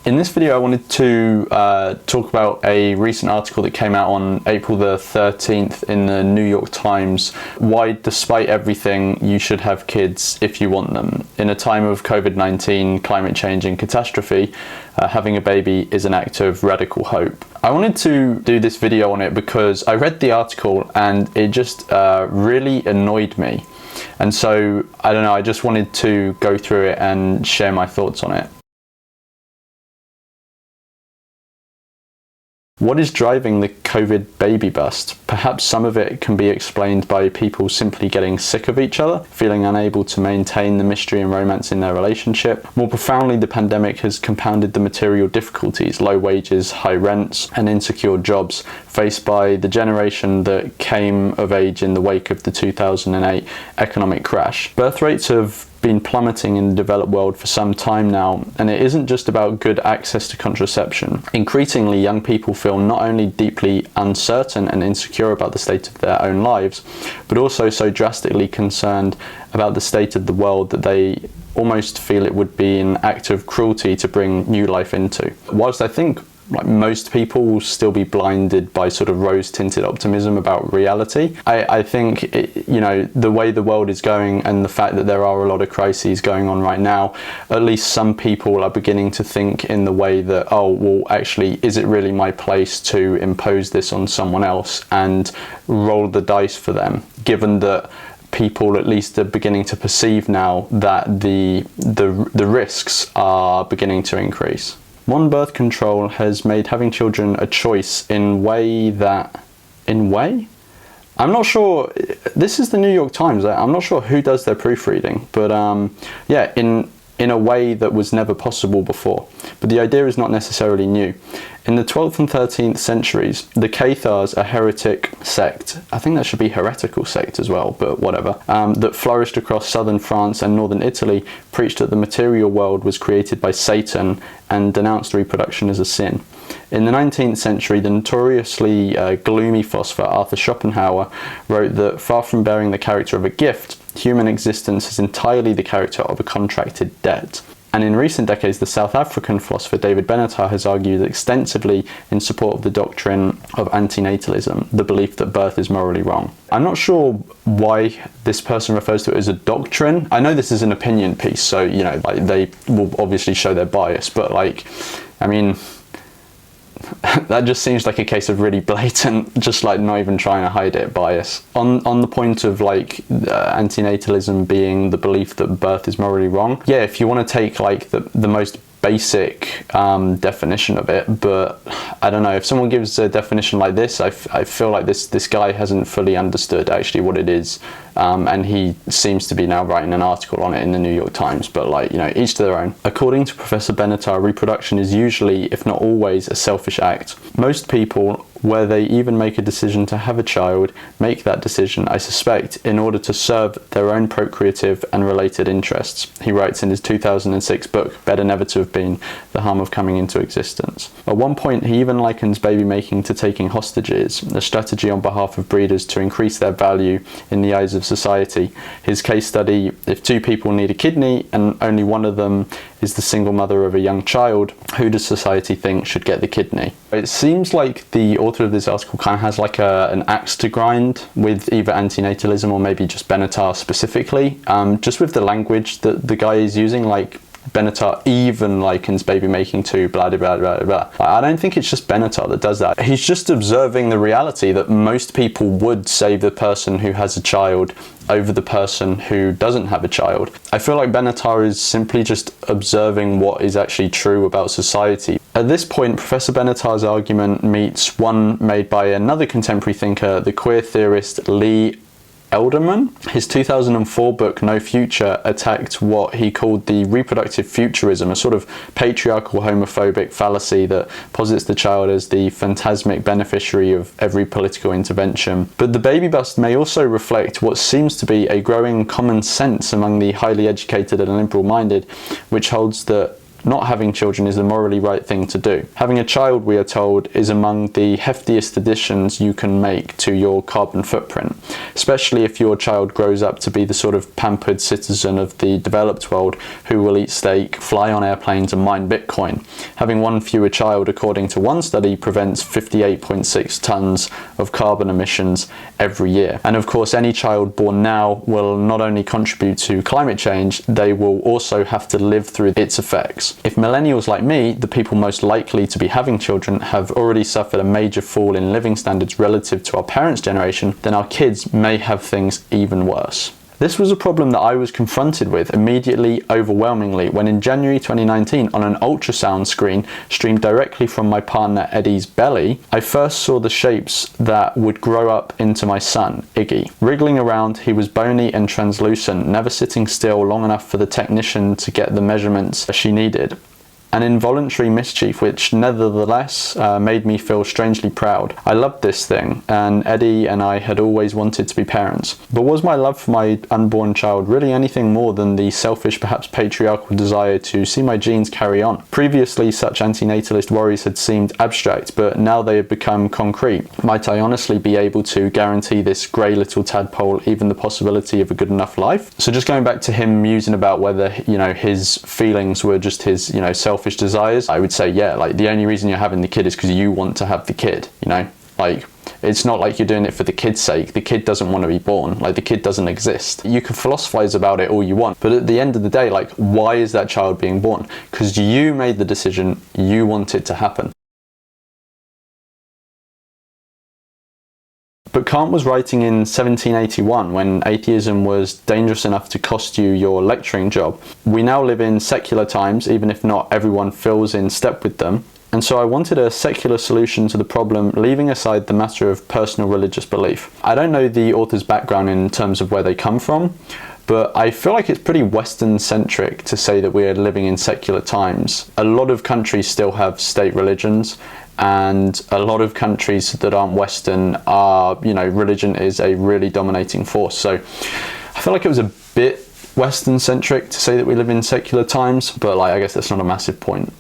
In this video I wanted to talk about a recent article that came out on April the 13th in the New York Times, why despite everything you should have kids if you want them. In a time of COVID-19, climate change and catastrophe, having a baby is an act of radical hope. I wanted to do this video on it because I read the article and it just really annoyed me. And so, I don't know, I just wanted to go through it and share my thoughts on it. What is driving the COVID baby bust? Perhaps some of it can be explained by people simply getting sick of each other, feeling unable to maintain the mystery and romance in their relationship. More profoundly, the pandemic has compounded the material difficulties, low wages, high rents, and insecure jobs faced by the generation that came of age in the wake of the 2008 economic crash. Birth rates have been plummeting in the developed world for some time now, and it isn't just about good access to contraception. Increasingly, young people feel not only deeply uncertain and insecure about the state of their own lives, but also so drastically concerned about the state of the world that they almost feel it would be an act of cruelty to bring new life into. Whilst I think most people will still be blinded by sort of rose-tinted optimism about reality, I think the way the world is going and the fact that there are a lot of crises going on right now, at least some people are beginning to think in the way that, oh, well, actually, is it really my place to impose this on someone else and roll the dice for them, given that people at least are beginning to perceive now that the risks are beginning to increase. Modern birth control has made having children a choice I'm not sure, this is the New York Times, I'm not sure who does their proofreading, but yeah, in a way that was never possible before. But the idea is not necessarily new. In the 12th and 13th centuries, the Cathars, a heretic sect, I think that should be heretical sect as well, but whatever, that flourished across southern France and northern Italy, preached that the material world was created by Satan and denounced reproduction as a sin. In the 19th century, the notoriously gloomy philosopher Arthur Schopenhauer wrote that far from bearing the character of a gift, human existence is entirely the character of a contracted debt. And in recent decades, the South African philosopher David Benatar has argued extensively in support of the doctrine of antinatalism, the belief that birth is morally wrong. I'm not sure why this person refers to it as a doctrine. I know this is an opinion piece, so, they will obviously show their bias, but that just seems like a case of really blatant, just like not even trying to hide it, bias. On the point of antinatalism being the belief that birth is morally wrong, yeah, if you want to take the most basic definition of it, but I don't know, if someone gives a definition like this, I feel like this guy hasn't fully understood actually what it is, and he seems to be now writing an article on it in the New York Times, but each to their own. According to Professor Benatar, reproduction is usually, if not always, a selfish act. Most people, where they even make a decision to have a child, make that decision, I suspect, in order to serve their own procreative and related interests. He writes in his 2006 book, Better Never to Have Been, The Harm of Coming into Existence. At one point, he even likens baby making to taking hostages, a strategy on behalf of breeders to increase their value in the eyes of society. His case study, if two people need a kidney and only one of them is the single mother of a young child, who does society think should get the kidney? It seems like the author of this article kind of has an axe to grind with either antinatalism or maybe just Benatar specifically, just with the language that the guy is using, Benatar even likens baby making to blah blah blah blah. I don't think it's just Benatar that does that. He's just observing the reality that most people would save the person who has a child over the person who doesn't have a child. I feel like Benatar is simply just observing what is actually true about society. At this point, Professor Benatar's argument meets one made by another contemporary thinker, the queer theorist Lee Elderman. His 2004 book, No Future, attacked what he called the reproductive futurism, a sort of patriarchal homophobic fallacy that posits the child as the phantasmic beneficiary of every political intervention. But the baby bust may also reflect what seems to be a growing common sense among the highly educated and liberal-minded, which holds that not having children is the morally right thing to do. Having a child, we are told, is among the heftiest additions you can make to your carbon footprint, especially if your child grows up to be the sort of pampered citizen of the developed world who will eat steak, fly on airplanes and mine Bitcoin. Having one fewer child, according to one study, prevents 58.6 tons of carbon emissions every year. And of course, any child born now will not only contribute to climate change, they will also have to live through its effects. If millennials like me, the people most likely to be having children, have already suffered a major fall in living standards relative to our parents' generation, then our kids may have things even worse. This was a problem that I was confronted with immediately, overwhelmingly, when in January 2019, on an ultrasound screen streamed directly from my partner Eddie's belly, I first saw the shapes that would grow up into my son, Iggy. Wriggling around, he was bony and translucent, never sitting still long enough for the technician to get the measurements she needed. An involuntary mischief which nevertheless made me feel strangely proud. I loved this thing, and Eddie and I had always wanted to be parents. But was my love for my unborn child really anything more than the selfish, perhaps patriarchal desire to see my genes carry on? Previously, such antinatalist worries had seemed abstract, but now they had become concrete. Might I honestly be able to guarantee this grey little tadpole even the possibility of a good enough life? So just going back to him musing about whether, his feelings were just his, selfish desires, I would say, yeah, like the only reason you're having the kid is because you want to have the kid, like it's not like you're doing it for the kid's sake. The kid doesn't want to be born, like the kid doesn't exist. You can philosophize about it all you want, but at the end of the day, like, why is that child being born? Because you made the decision, you want it to happen. But Kant was writing in 1781 when atheism was dangerous enough to cost you your lecturing job. We now live in secular times, even if not everyone feels in step with them. And so I wanted a secular solution to the problem, leaving aside the matter of personal religious belief. I don't know the author's background in terms of where they come from, but I feel like it's pretty Western-centric to say that we are living in secular times. A lot of countries still have state religions, and a lot of countries that aren't Western are, religion is a really dominating force. So I feel like it was a bit Western-centric to say that we live in secular times, but I guess that's not a massive point.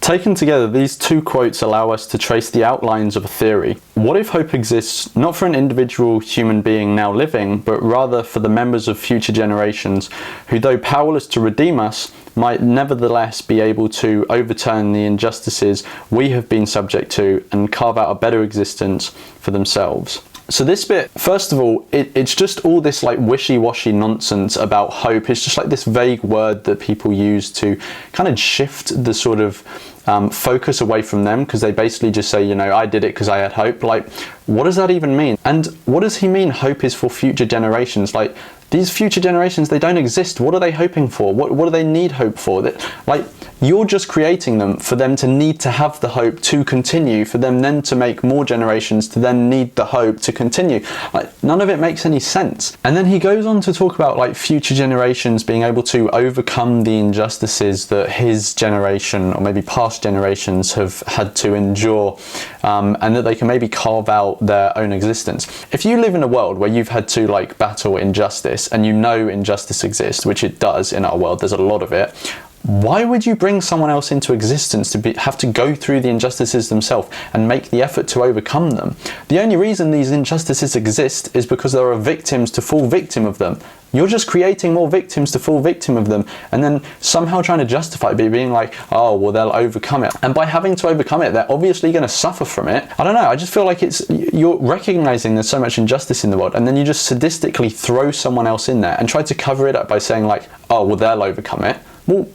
Taken together, these two quotes allow us to trace the outlines of a theory. What if hope exists not for an individual human being now living, but rather for the members of future generations who, though powerless to redeem us, might nevertheless be able to overturn the injustices we have been subject to and carve out a better existence for themselves? So this bit, first of all, it's just all this like wishy-washy nonsense about hope. It's just like this vague word that people use to kind of shift the sort of focus away from them, because they basically just say, I did it because I had hope. Like, what does that even mean? And what does he mean hope is for future generations? Like, these future generations, they don't exist. What are they hoping for? What do they need hope for? Like, you're just creating them for them to need to have the hope to continue, for them then to make more generations to then need the hope to continue. Like, none of it makes any sense. And then he goes on to talk about like future generations being able to overcome the injustices that his generation or maybe past generations have had to endure, and that they can maybe carve out their own existence. If you live in a world where you've had to like battle injustice, and injustice exists, which it does in our world, there's a lot of it, why would you bring someone else into existence to have to go through the injustices themselves and make the effort to overcome them? The only reason these injustices exist is because there are victims to fall victim of them. You're just creating more victims to fall victim of them, and then somehow trying to justify it by being like, oh, well, they'll overcome it. And by having to overcome it, they're obviously going to suffer from it. I don't know, I just feel like you're recognizing there's so much injustice in the world, and then you just sadistically throw someone else in there and try to cover it up by saying like, oh, well, they'll overcome it. Well,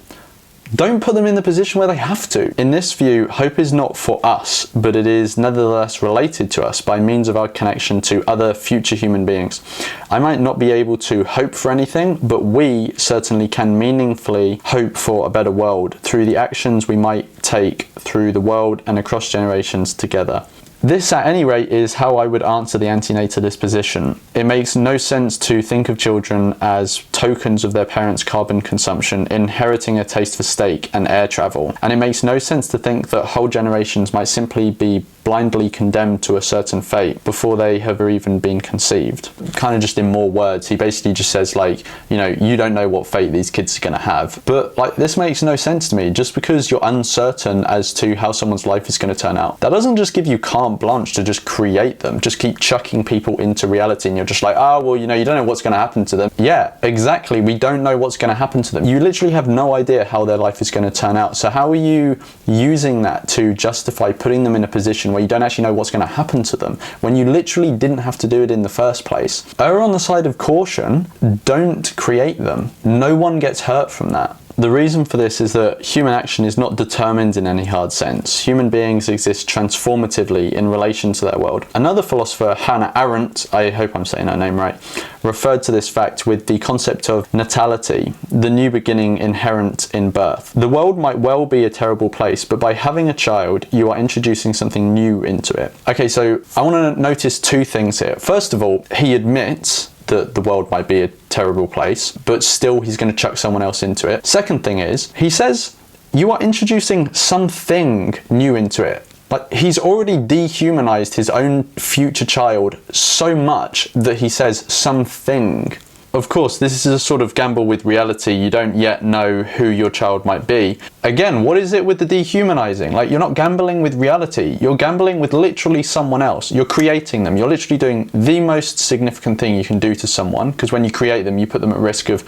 don't put them in the position where they have to. In this view, hope is not for us, but it is nevertheless related to us by means of our connection to other future human beings. I might not be able to hope for anything, but we certainly can meaningfully hope for a better world through the actions we might take through the world and across generations together. This, at any rate, is how I would answer the antinatalist position. It makes no sense to think of children as tokens of their parents' carbon consumption, inheriting a taste for steak and air travel. And it makes no sense to think that whole generations might simply be blindly condemned to a certain fate before they have even been conceived. Kind of just in more words, he basically just says, like, you know, you don't know what fate these kids are going to have. But like, this makes no sense to me. Just because you're uncertain as to how someone's life is going to turn out, that doesn't just give you carte blanche to just create them, just keep chucking people into reality, and you're just like, oh, well, you know, you don't know what's going to happen to them. Yeah, exactly. We don't know what's going to happen to them. You literally have no idea how their life is going to turn out. So how are you using that to justify putting them in a position where you don't actually know what's going to happen to them, when you literally didn't have to do it in the first place? Err on the side of caution. Don't create them. No one gets hurt from that. The reason for this is that human action is not determined in any hard sense. Human beings exist transformatively in relation to their world. Another philosopher, Hannah Arendt, I hope I'm saying her name right, referred to this fact with the concept of natality, the new beginning inherent in birth. The world might well be a terrible place, but by having a child, you are introducing something new into it. Okay, so I want to notice two things here. First of all, he admits that the world might be a terrible place, but still he's going to chuck someone else into it. Second thing is, he says you are introducing something new into it. Like, he's already dehumanized his own future child so much that he says something. Of course, this is a sort of gamble with reality. You don't yet know who your child might be. Again, what is it with the dehumanizing? Like, you're not gambling with reality. You're gambling with literally someone else. You're creating them. You're literally doing the most significant thing you can do to someone, because when you create them, you put them at risk of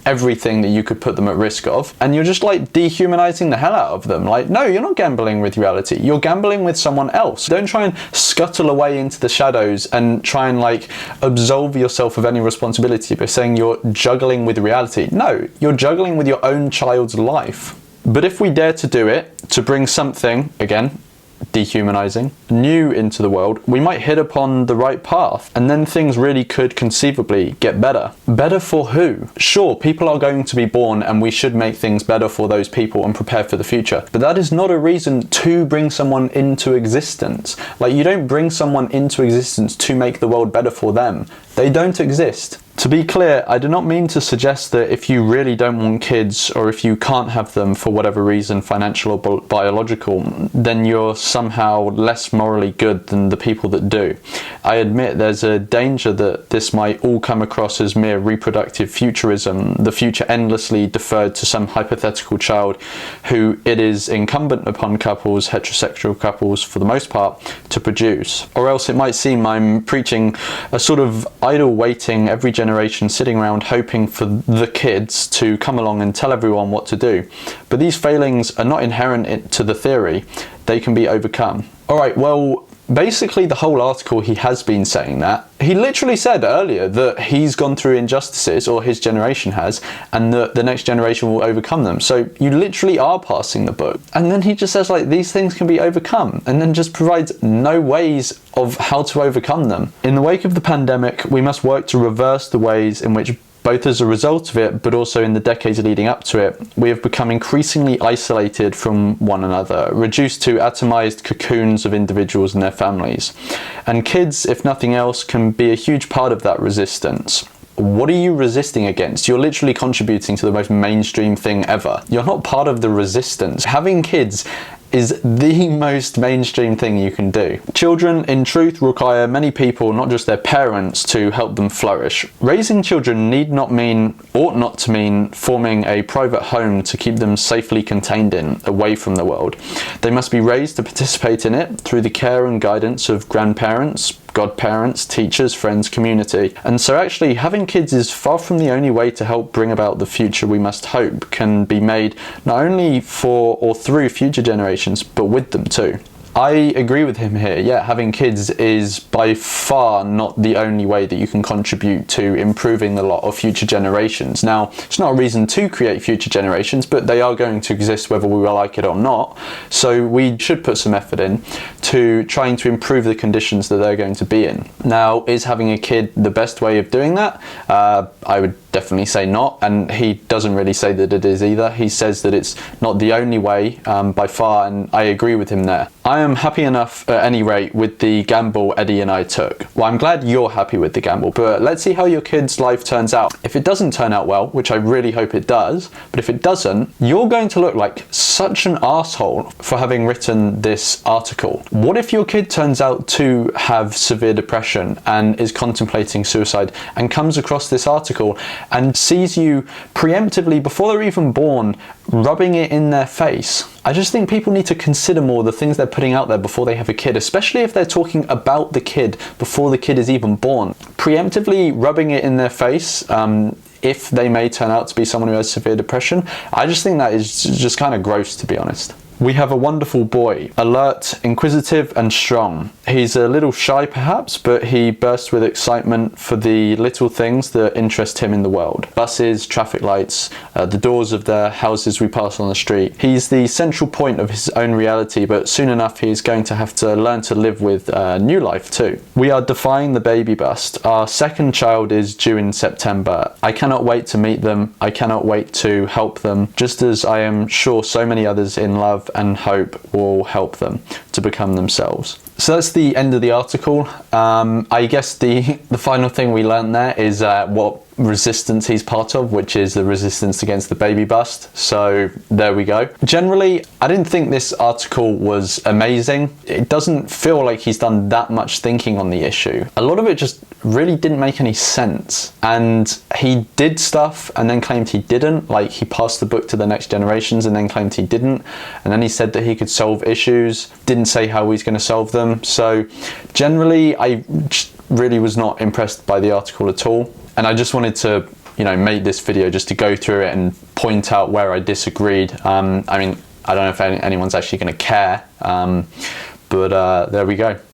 everything that you could put them at risk of, and you're just like dehumanizing the hell out of them. Like, no, you're not gambling with reality. You're gambling with someone else. Don't try and scuttle away into the shadows and try and like absolve yourself of any responsibility by saying you're juggling with reality. No, you're juggling with your own child's life. But if we dare to do it, to bring something, again, dehumanizing, new into the world, we might hit upon the right path, and then things really could conceivably get better. Better for who? Sure, people are going to be born, and we should make things better for those people and prepare for the future, but that is not a reason to bring someone into existence. Like, you don't bring someone into existence to make the world better for them. They don't exist. To be clear, I do not mean to suggest that if you really don't want kids, or if you can't have them for whatever reason, financial or biological, then you're somehow less morally good than the people that do. I admit there's a danger that this might all come across as mere reproductive futurism, the future endlessly deferred to some hypothetical child who it is incumbent upon couples, heterosexual couples for the most part, to produce. Or else it might seem I'm preaching a sort of idle waiting, every generation sitting around hoping for the kids to come along and tell everyone what to do. But these failings are not inherent to the theory. They can be overcome. Alright, well, basically the whole article he has been saying that. He literally said earlier that he's gone through injustices, or his generation has, and that the next generation will overcome them. So you literally are passing the book. And then he just says, like, these things can be overcome, and then just provides no ways of how to overcome them. In the wake of the pandemic, we must work to reverse the ways in which, both as a result of it, but also in the decades leading up to it, we have become increasingly isolated from one another, reduced to atomized cocoons of individuals and their families. And kids, if nothing else, can be a huge part of that resistance. What are you resisting against? You're literally contributing to the most mainstream thing ever. You're not part of the resistance. Having kids is the most mainstream thing you can do. Children, in truth, require many people, not just their parents, to help them flourish. Raising children need not mean, ought not to mean, forming a private home to keep them safely contained in, away from the world. They must be raised to participate in it through the care and guidance of grandparents, godparents, teachers, friends, community. And so actually having kids is far from the only way to help bring about the future we must hope can be made not only for or through future generations, but with them too. I agree with him here. Yeah, having kids is by far not the only way that you can contribute to improving the lot of future generations. Now, it's not a reason to create future generations, but they are going to exist whether we like it or not. So we should put some effort in to trying to improve the conditions that they're going to be in. Now, is having a kid the best way of doing that? I would definitely say not, and he doesn't really say that it is either. He says that it's not the only way by far, and I agree with him there. I am happy enough at any rate with the gamble Eddie and I took. Well, I'm glad you're happy with the gamble, but let's see how your kid's life turns out. If it doesn't turn out well, which I really hope it does, but if it doesn't, you're going to look like such an asshole for having written this article. What if your kid turns out to have severe depression and is contemplating suicide and comes across this article and sees you preemptively, before they're even born, rubbing it in their face? I just think people need to consider more the things they're putting out there before they have a kid, especially if they're talking about the kid before the kid is even born. Preemptively rubbing it in their face, if they may turn out to be someone who has severe depression, I just think that is just kind of gross, to be honest. We have a wonderful boy, alert, inquisitive and strong. He's a little shy perhaps, but he bursts with excitement for the little things that interest him in the world. Buses, traffic lights, the doors of the houses we pass on the street. He's the central point of his own reality, but soon enough he's going to have to learn to live with new life too. We are defying the baby bust. Our second child is due in September. I cannot wait to meet them. I cannot wait to help them, just as I am sure so many others in love and hope will help them to become themselves. So that's the end of the article. I guess the final thing we learned there is what resistance he's part of, which is the resistance against the baby bust. So there we go. Generally, I didn't think this article was amazing. It doesn't feel like he's done that much thinking on the issue. A lot of it just really didn't make any sense. And he did stuff and then claimed he didn't. Like, he passed the book to the next generations and then claimed he didn't. And then he said that he could solve issues, didn't say how he's going to solve them. So generally, I just really was not impressed by the article at all. And I just wanted to, make this video just to go through it and point out where I disagreed. I mean, I don't know if anyone's actually going to care, but there we go.